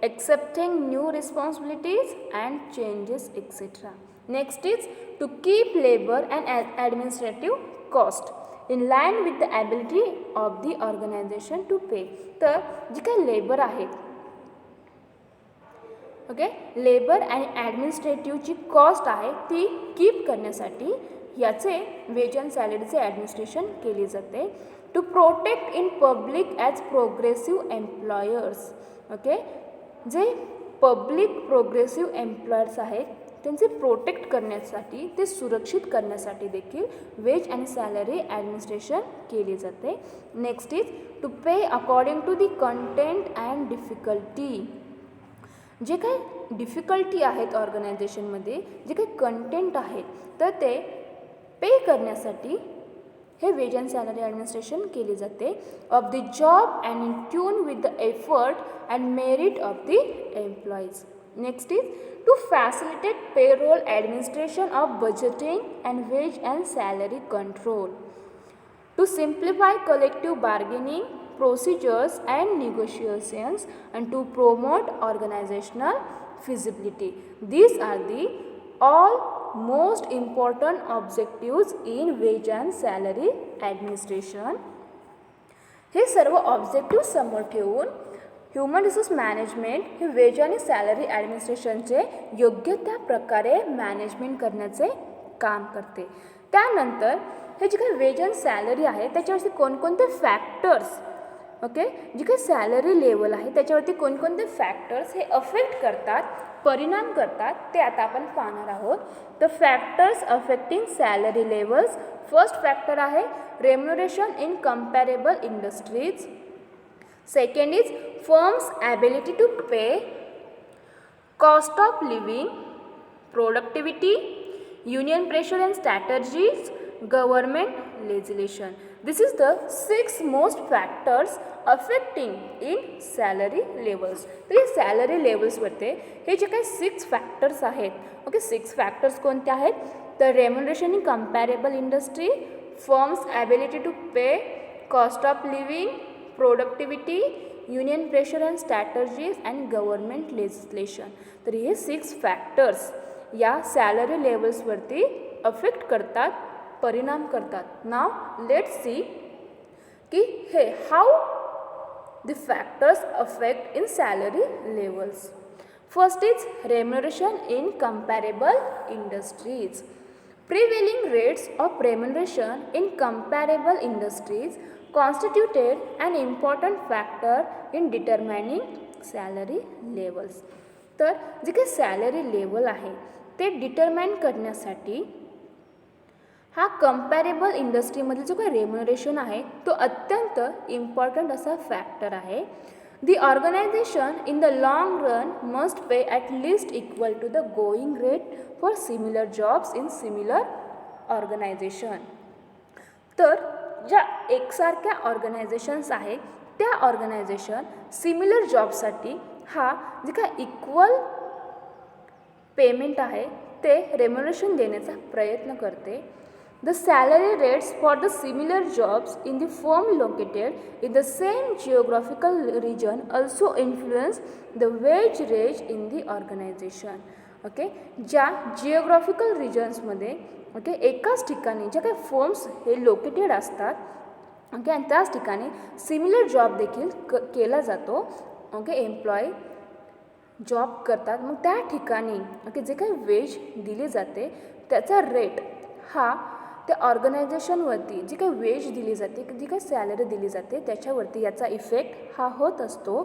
accepting new responsibilities and changes, etc. Next is to keep labor and administrative cost in line with the ability of the organization to pay. तर जी काही labour आहे, okay, labour आणि ॲडमिनिस्ट्रेटिव्हची cost आहे ती keep करण्यासाठी याचे veg and सॅलरीचे administration केली जाते. To protect in public as progressive employers. Okay, जे पब्लिक प्रोग्रेसिव्ह एम्प्लॉयर्स आहेत त्यांचे प्रोटेक्ट करण्यासाठी, ते सुरक्षित करण्यासाठी देखील वेज आणि सॅलरी ॲडमिनिस्ट्रेशन केली जाते. Next is to pay according to the content and difficulty. जे काही डिफिकल्टी आहेत ऑर्गनायझेशनमध्ये, जे काही कंटेंट आहेत, तर ते पे करण्यासाठी हे वेज अँड सॅलरी ॲडमिनिस्ट्रेशन केली जाते. Of the job and in tune with the effort and merit of the employees. Next is to facilitate payroll administration of budgeting and wage and salary control. To simplify collective bargaining procedures and negotiations and to promote organizational feasibility. These are the all most important objectives in wage and salary administration. हे सर्व objective समोर ठेवून human resource management हे veg आणि salary ॲडमिनिस्ट्रेशनचे योग्य त्या प्रकारे management करण्याचे काम करते. त्यानंतर हे जे काही वेज अँड सॅलरी आहे त्याच्यावरती कोणकोणते फॅक्टर्स, ओके, जी काही सॅलरी लेवल आहे त्याच्यावरती कोणकोणते फॅक्टर्स हे अफेक्ट करतात, परिणाम करतात, ते आता आपण पाहणार आहोत. The factors affecting salary levels. First factor आहे remuneration in comparable industries. Second is firm's ability to pay, cost of living, productivity, union pressure and strategies, government legislation. This is the 6 most factors affecting in salary levels. तर हे salary लेवल्सवरती हे जे काही 6 factors आहेत, okay, 6 factors कोणते आहेत? तर remuneration in comparable industry, firm's ability to pay, cost of living, productivity, union pressure and strategies and government legislation. तर हे 6 फॅक्टर्स या सॅलरी लेवल्सवरती अफेक्ट करतात, परिणाम करतात. नाव लेट्स सी की हे how the factors affect in salary levels. First is remuneration in comparable industries. Prevailing rates of remuneration in comparable industries constituted an important factor in determining salary levels. तर जे काही salary level आहे ते determine करण्यासाठी हा कंपॅरेबल इंडस्ट्रीमधील जो काही remuneration आहे तो अत्यंत इम्पॉर्टंट असा फॅक्टर आहे. The organisation in the long run must pay at least equal to the going rate for similar jobs in similar organisation. तर ज्या एकसारख्या ऑर्गनायझेशन्स आहेत त्या ऑर्गनायझेशन सिमिलर जॉबसाठी हा जे काय इक्वल पेमेंट आहे ते रेम्युनरेशन देण्याचा प्रयत्न करते. The salary rates for the similar jobs in the firm located in the same geographical region also influence the wage rate in the organization. Okay, ज्या जिओग्राफिकल रिजन्समध्ये, ओके, एकाच ठिकाणी ज्या काही फर्म्स हे लोकेटेड असतात, ओके, आणि त्याच ठिकाणी सिमिलर जॉब देखील केला जातो, ओके, एम्प्लॉई जॉब करतात. मग त्या ठिकाणी, ओके, जे काही वेज दिली जाते त्याचा रेट हा त्या ऑर्गनायझेशनवरती जी काही वेज दिली जाते, जी काही सॅलरी दिली जाते त्याच्यावरती याचा इफेक्ट हा होत असतो.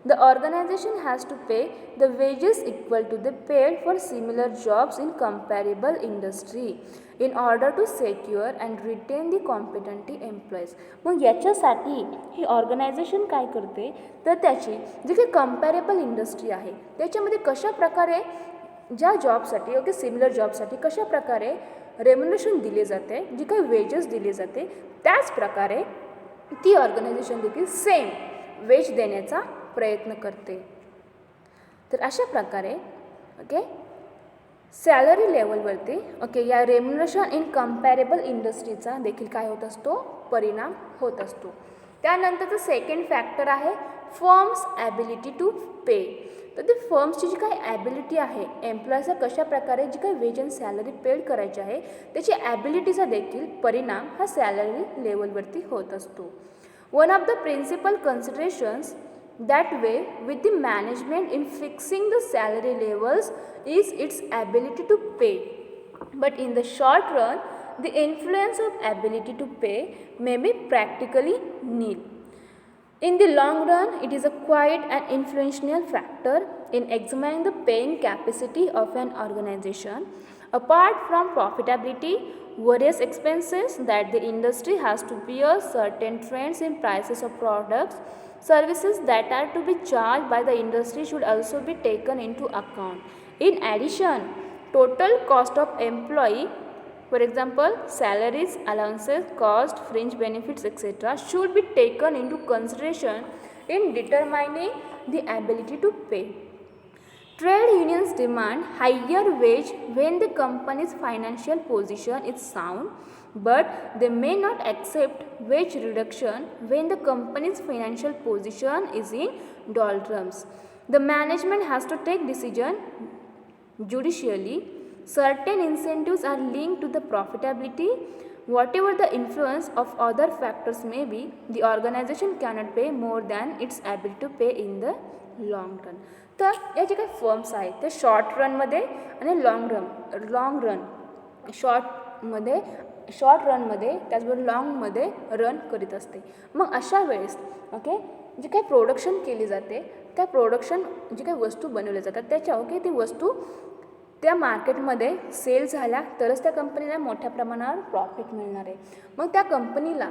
The organisation has to pay the wages equal to the paid for similar jobs in comparable industry in order to secure and retain the competent employees. मग याच्यासाठी ही ऑर्गनायझेशन काय करते तर त्याची जी काही कंपॅरेबल इंडस्ट्री आहे त्याच्यामध्ये कशा प्रकारे ज्या जॉबसाठी, ओके, सिमिलर जॉबसाठी कशा प्रकारे रेम्युनरेशन दिले जाते, जी काही वेजेस दिले जाते त्याच प्रकारे ती ऑर्गनायझेशन देखील सेम वेज देण्याचा प्रयत्न करते. तर अशा प्रकारे, ओके, सॅलरी लेवलवरती, ओके, या रेम्युनरेशन इन कंपॅरेबल इंडस्ट्रीचा देखील काय होत असतो, परिणाम होत असतो. त्यानंतरचं सेकंड फॅक्टर आहे फर्म्स ॲबिलिटी टू पे. तर ती फर्म्सची जी काही ॲबिलिटी आहे एम्प्लॉईजला कशा प्रकारे जी काही वेज अँड सॅलरी पेड करायची आहे त्याची ॲबिलिटीचा देखील परिणाम हा सॅलरी लेवलवरती होत असतो. One of the principal considerations that way with the management in fixing the salary levels is its ability to pay, but in the short run the influence of ability to pay may be practically nil. In the long run it is a quite an influential factor in examining the paying capacity of an organization. Apart from profitability, various expenses that the industry has to bear, certain trends in prices of products, services that are to be charged by the industry should also be taken into account. In addition, total cost of employee, for example, salaries, allowances, cost, fringe benefits, etc., should be taken into consideration in determining the ability to pay. Trade unions demand higher wage when the company's financial position is sound, but they may not accept wage reduction when the company's financial position is in doldrums. The management has to take decision judicially. Certain incentives are linked to the profitability. Whatever the influence of other factors may be, the organization cannot pay more than its ability to pay in the long run. तर या जे काही firms आहेत ते short रनमध्ये आणि long run short रनमध्ये त्याचबरोबर लॉंगमध्ये run करीत असते. मग अशा वेळेस जी काही प्रोडक्शन केली जाते त्या प्रोडक्शन जी काही वस्तू बनवल्या जातात त्याच्या ती वस्तू त्या मार्केटमध्ये सेल झाल्या तरच त्या कंपनीला मोठ्या प्रमाणावर प्रॉफिट मिळणार आहे. मग त्या कंपनीला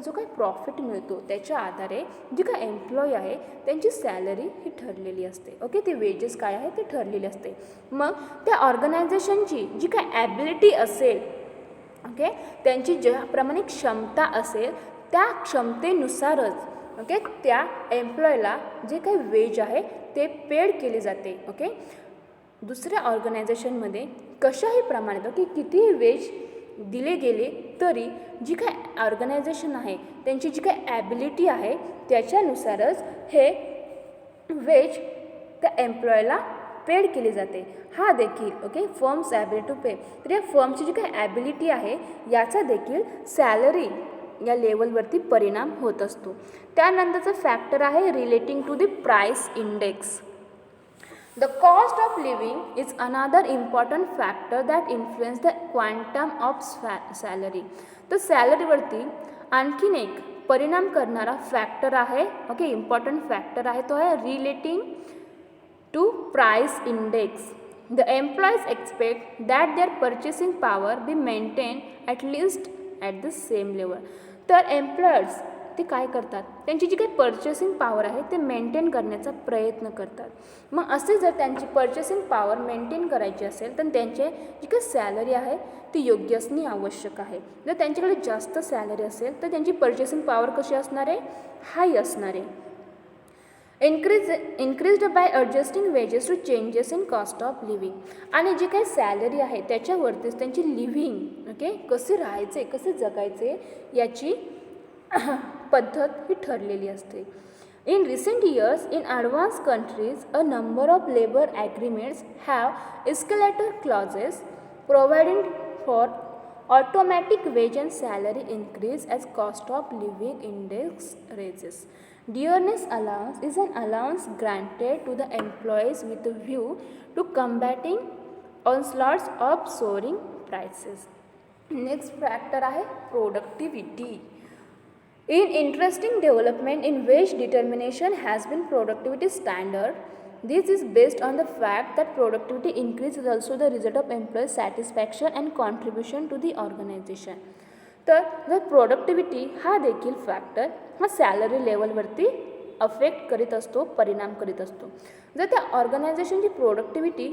जो काही प्रॉफिट मिळतो त्याच्या आधारे जी काही एम्प्लॉई आहे त्यांची सॅलरी ही ठरलेली असते. ती वेजेस काय आहे ते ठरलेली असते. मग त्या ऑर्गनायझेशनची जी काही ॲबिलिटी असेल त्यांची ज्याप्रमाणे क्षमता असेल त्या क्षमतेनुसारच त्या एम्प्लॉयला जे काही वेज आहे ते पेड केले जाते. दुसऱ्या ऑर्गनायझेशनमध्ये कशाही प्रमाणात कितीही वेज दिले गेले तरी जी काही ऑर्गनायझेशन आहे त्यांची जी काही ॲबिलिटी आहे त्याच्यानुसारच हे वेज त्या एम्प्लॉयला पेड केली जाते. हा देखील फर्म्स ॲबिलिटी टू पे. तर या फर्मची जी काही ॲबिलिटी आहे याचा देखील सॅलरी या लेवलवरती परिणाम होत असतो. त्यानंतरचं फॅक्टर आहे relating to the price index. The cost of living is another important factor that influence the quantum of salary. तर सॅलरीवरती आणखीन एक परिणाम करणारा फॅक्टर आहे इम्पॉर्टंट फॅक्टर आहे तो आहे relating to price index. The employees expect that their purchasing power be maintain at least at the same level. तर एम्प्लॉयर्स ते काय करतात त्यांची जी काही पर्चेसिंग पॉवर आहे ते मेंटेन करण्याचा प्रयत्न करतात. मग असे जर त्यांची पर्चेसिंग पॉवर मेंटेन करायची असेल तर त्यांचे जी काही सॅलरी आहे ती योग्य असणे आवश्यक आहे. जर त्यांच्याकडे जास्त सॅलरी असेल तर त्यांची पर्चेसिंग पॉवर कशी असणार आहे हाय असणार आहे. Increased by adjusting wages to changes in cost of living. आणि जी काही सॅलरी आहे त्याच्यावरतीच त्यांची लिव्हिंग कसे राहायचे कसे जगायचे याची पद्धत ही ठरलेली असते. In recent years, in advanced countries, a number of labor agreements have escalator clauses providing for automatic wage and salary increase as cost of living index rises. Dearness allowance is an allowance granted to the employees with a view to combating onslaughts of soaring prices. Next factor आहे productivity. In interesting development in wage determination has been productivity standard. This is based on the fact that productivity increase is also the result of employee satisfaction and contribution to the organization. तर जर productivity हा देखील factor हा salary लेवलवरती affect करीत असतो परिणाम करीत असतो. जर त्या ऑर्गनायझेशनची प्रोडक्टिव्हिटी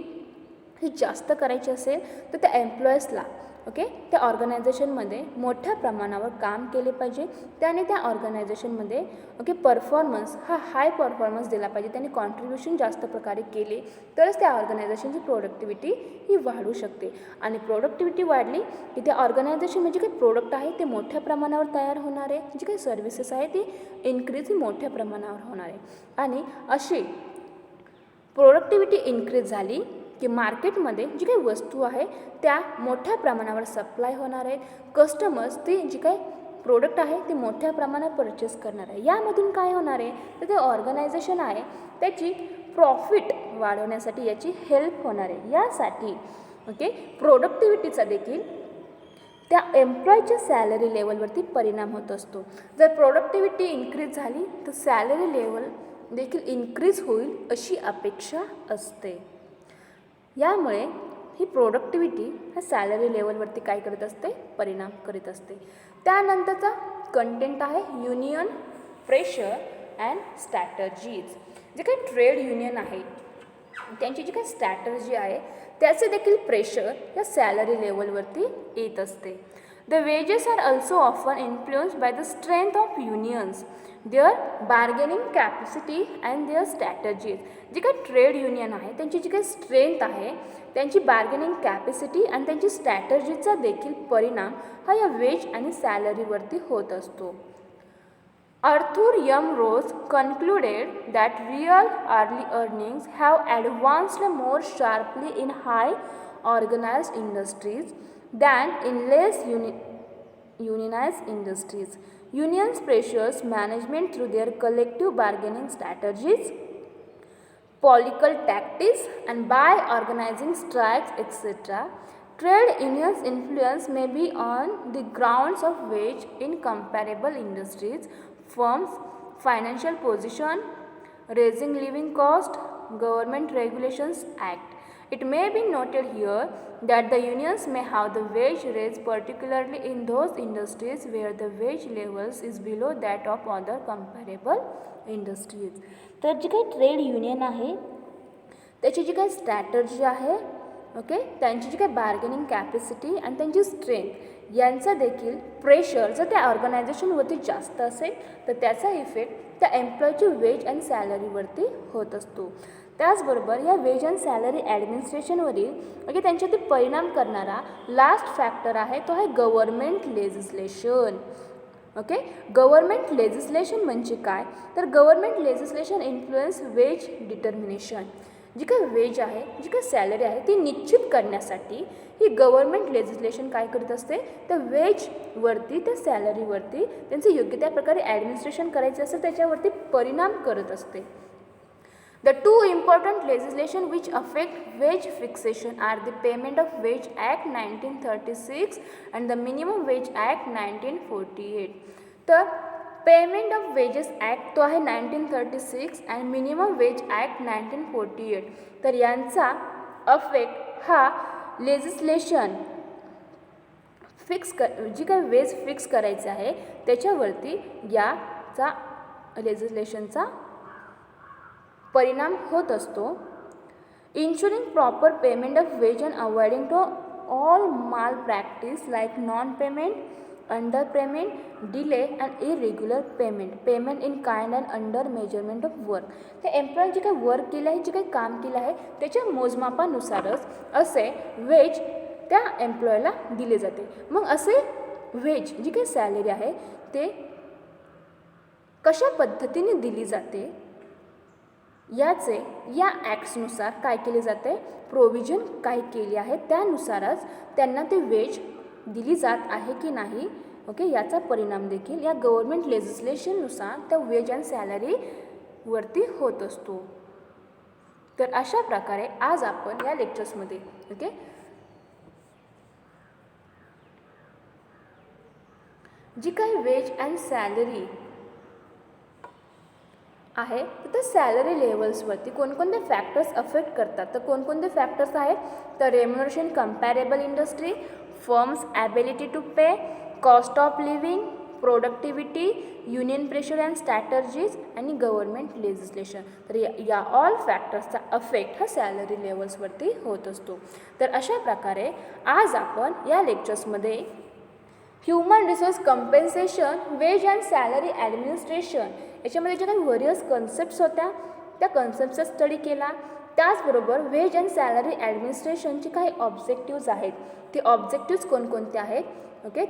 ही जास्त करायची असेल तर त्या एम्प्लॉईजला त्या ऑर्गनायझेशनमध्ये मोठ्या प्रमाणावर काम केले पाहिजे. त्याने त्या ऑर्गनायझेशनमध्ये परफॉर्मन्स हा हाय परफॉर्मन्स दिला पाहिजे. त्यांनी कॉन्ट्रीब्युशन जास्त प्रकारे केले तरच त्या ऑर्गनायझेशनची प्रोडक्टिव्हिटी ही वाढू शकते. आणि प्रोडक्टिव्हिटी वाढली की त्या ऑर्गनायझेशन म्हणजे काही प्रोडक्ट आहे ते मोठ्या प्रमाणावर तयार होणार आहे, जी काही सर्व्हिसेस आहे ती इन्क्रीज ही मोठ्या प्रमाणावर होणार आहे. आणि अशी प्रोडक्टिव्हिटी इन्क्रीज झाली की मार्केटमध्ये जी काही वस्तू आहे त्या मोठ्या प्रमाणावर सप्लाय होणार आहेत. कस्टमर्स ती जी काही प्रोडक्ट आहे ते मोठ्या प्रमाणात परचेस करणार आहे. यामधून काय होणार आहे तर ते ऑर्गनायझेशन आहे त्याची प्रॉफिट वाढवण्यासाठी याची हेल्प होणार आहे. यासाठी प्रोडक्टिव्हिटीचा देखील त्या एम्प्लॉयच्या सॅलरी लेवलवरती परिणाम होत असतो. जर प्रोडक्टिव्हिटी इन्क्रीज झाली तर सॅलरी लेवल देखील इन्क्रीज होईल अशी अपेक्षा असते. यामुळे ही प्रोडक्टिव्हिटी ह्या सॅलरी लेवलवरती काय करत असते परिणाम करीत असते. त्यानंतरचा कंटेंट आहे युनियन प्रेशर अँड स्ट्रॅटर्जीज. जे काही ट्रेड युनियन आहे त्यांची जी काही स्ट्रॅटर्जी आहे त्याचे देखील प्रेशर या सॅलरी लेवलवरती येत असते. The wages are also often influenced by the strength of unions, their bargaining capacity and their strategies. जी काही ट्रेड युनियन आहे त्यांची जी काही स्ट्रेंथ आहे त्यांची बार्गेनिंग कॅपॅसिटी आणि त्यांची स्ट्रॅटर्जीचा देखील परिणाम हा या वेज आणि सॅलरीवरती होत असतो. Arthur M. Rose concluded that real early earnings have advanced more sharply in high organized industries than in less unionized industries. Unions pressures management through their collective bargaining strategies, political tactics, and by organizing strikes, etc. Trade unions' influence may be on the grounds of wage in comparable industries, firms' financial position, raising living cost, government regulations act. It may be noted here that the unions may have the wage raised particularly in those industries where the wage levels is below that of other comparable industries. तर जी काही trade union आहे त्याची जी काही strategy आहे त्यांची जी काही bargaining capacity आणि त्यांची स्ट्रेंथ यांचा देखील प्रेशर जर त्या ऑर्गनायझेशनवरती जास्त असेल तर त्याचा इफेक्ट त्या एम्प्लॉयची वेज आणि सॅलरीवरती होत असतो. त्याचबरोबर या वेज अँड सॅलरी ॲडमिनिस्ट्रेशनवरील त्यांच्यावरती परिणाम करणारा लास्ट फॅक्टर आहे तो आहे गव्हर्मेंट लेजिस्लेशन. गव्हर्मेंट लेजिस्लेशन म्हणजे काय तर government legislation influence wage determination. जी काही वेज आहे जी काही सॅलरी आहे ती निश्चित करण्यासाठी ही गव्हर्मेंट लेजिस्लेशन काय करत असते तर वेजवरती त्या सॅलरीवरती त्यांचं योग्य त्या प्रकारे ॲडमिनिस्ट्रेशन करायचं असेल त्याच्यावरती परिणाम करत असते. The two important legislation which affect wage fixation are the Payment of Wage Act 1936 and the Minimum Wage Act 1948. तर पेमेंट ऑफ वेजेस ॲक्ट तो आहे 1936 आणि मिनिमम वेज ॲक्ट 1948. तर यांचा अफेक्ट हा लेजिस्लेशन जी काही वेज फिक्स करायचं आहे त्याच्यावरती याचा लेजिस्लेशनचा परिणाम होत असतो. Ensuring proper payment of wage and avoiding to all malpractice like non payment, under payment, delay and irregular payment in kind and under measurement of work. त्या एम्प्लॉय जे काही वर्क केलं आहे जे काही काम केलं आहे त्याच्या मोजमापानुसारच असे वेज त्या एम्प्लॉयला दिले जाते. मग असे वेज जी काही सॅलरी आहे ते कशा पद्धतीने दिली जाते याचे या ॲक्ट्सनुसार काय केले जाते प्रोव्हिजन काय केली आहे त्यानुसारच त्यांना ते वेज दिली जात आहे की नाही याचा परिणाम देखील या गव्हर्मेंट लेजिस्लेशननुसार त्या वेज अँड सॅलरीवरती होत असतो. तर अशा प्रकारे आज आपण या लेक्चर्समध्ये जी काही वेज अँड सॅलरी आहे तर त्या सॅलरी लेवल्सवरती कोणकोणते फॅक्टर्स अफेक्ट करतात. तर कोणकोणते फॅक्टर्स आहेत तर remuneration comparable industry, firm's ability to pay, cost of living, productivity, union pressure and strategies आणि गव्हर्नमेंट लेजिस्लेशन. तर या ऑल फॅक्टर्सचा अफेक्ट हा सॅलरी लेवल्सवरती होत असतो. तर अशा प्रकारे आज आपण या लेक्चर्समध्ये human resource compensation, wage and salary administration याच्यामध्ये ज्या काही व्हेरियस कन्सेप्ट्स होत्या त्या कन्सेप्टचा स्टडी केला. त्याचबरोबर वेज अँड सॅलरी ॲडमिनिस्ट्रेशनचे काही ऑब्जेक्टिव्ज आहेत. ते ऑब्जेक्टिव्ज कोणकोणते आहेत, ओके,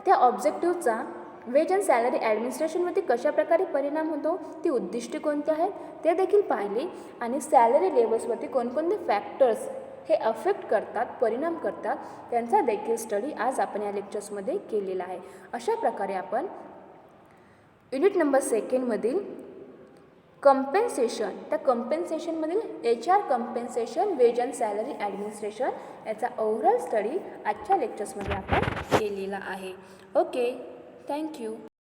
त्या ऑब्जेक्टिव्हचा वेज अँड सॅलरी ॲडमिनिस्ट्रेशनवरती कशाप्रकारे परिणाम होतो, ती उद्दिष्टे कोणती आहेत ते देखील पाहिली. आणि सॅलरी लेवल्सवरती कोणकोणते फॅक्टर्स हे अफेक्ट करतात, परिणाम करतात, त्यांचा देखील स्टडी आज आपण या लेक्चर्समध्ये केलेला आहे. अशा प्रकारे आपण युनिट नंबर 2मधील कंपेन्सेशन, त्या कंपेन्सेशनमधील HR compensation, wage and salary administration याचा ओव्हरऑल स्टडी आजच्या लेक्चर्समध्ये आपण केलेला आहे. Okay, thank you.